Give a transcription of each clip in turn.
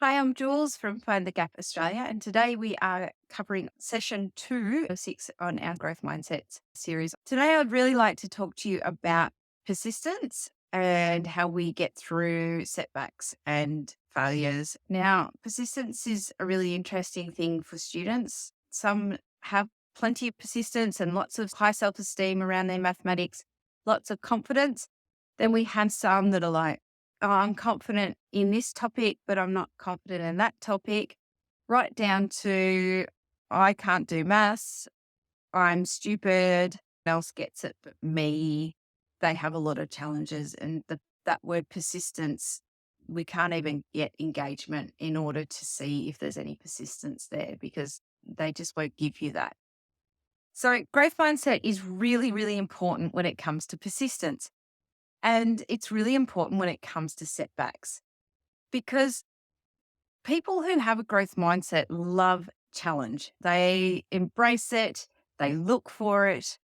Hi, I'm Jules from Find the Gap Australia, and today we are covering session 2 of 6 on our growth mindsets series. Today, I'd really like to talk to you about persistence and how we get through setbacks and failures. Now, persistence is a really interesting thing for students. Some have plenty of persistence and lots of high self esteem around their mathematics, lots of confidence. Then we have some that are like, oh, I'm confident in this topic, but I'm not confident in that topic, right down to I can't do maths, I'm stupid, no one else gets it but me. They have a lot of challenges. And that word persistence, we can't even get engagement in order to see if there's any persistence there because they just won't give you that. So, growth mindset is really, really important when it comes to persistence. And it's really important when it comes to setbacks because people who have a growth mindset love challenge. They embrace it, they look for it,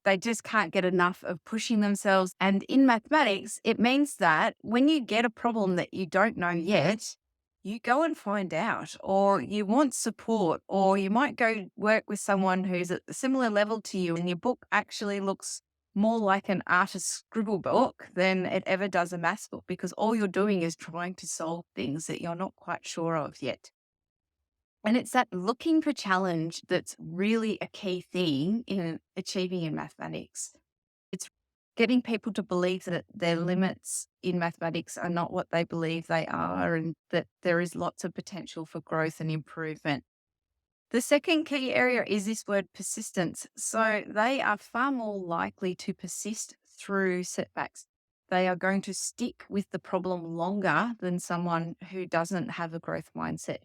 they just can't get enough of pushing themselves. And in mathematics, it means that when you get a problem that you don't know yet, you go and find out, or you want support, or you might go work with someone who's at a similar level to you, and your book actually looks more like an artist's scribble book than it ever does a maths book because all you're doing is trying to solve things that you're not quite sure of yet. And it's that looking for challenge that's really a key thing in achieving in mathematics. It's getting people to believe that their limits in mathematics are not what they believe they are and that there is lots of potential for growth and improvement. The second key area is this word persistence. So they are far more likely to persist through setbacks. They are going to stick with the problem longer than someone who doesn't have a growth mindset.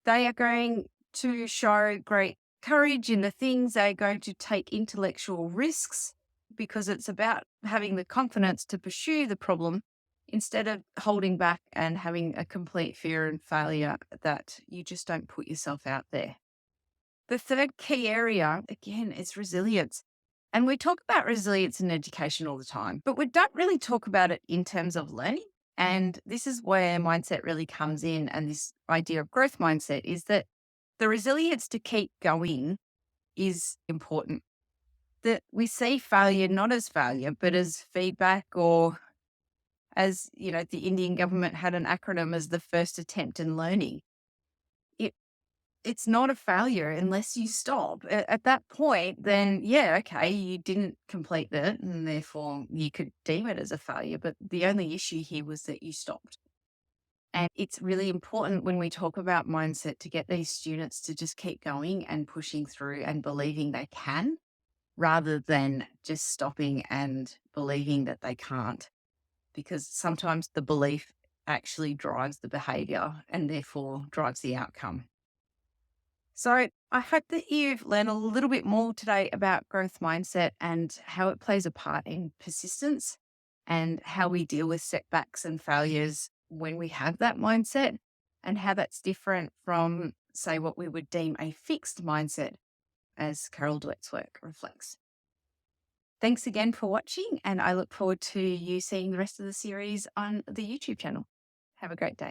They are going to show great courage in the things. They're going to take intellectual risks because it's about having the confidence to pursue the problem instead of holding back and having a complete fear and failure that you just don't put yourself out there. The third key area, again, is resilience. And we talk about resilience in education all the time, but we don't really talk about it in terms of learning. And this is where mindset really comes in. And this idea of growth mindset is that the resilience to keep going is important. That we see failure not as failure, but as feedback, or as, the Indian government had an acronym as the first attempt in learning. It's not a failure unless you stop. At that point, then yeah, okay, you didn't complete it and therefore you could deem it as a failure. But the only issue here was that you stopped. And it's really important when we talk about mindset to get these students to just keep going and pushing through and believing they can rather than just stopping and believing that they can't. Because sometimes the belief actually drives the behavior and therefore drives the outcome. So I hope that you've learned a little bit more today about growth mindset and how it plays a part in persistence and how we deal with setbacks and failures when we have that mindset and how that's different from, say, what we would deem a fixed mindset, as Carol Dweck's work reflects. Thanks again for watching, and I look forward to you seeing the rest of the series on the YouTube channel. Have a great day.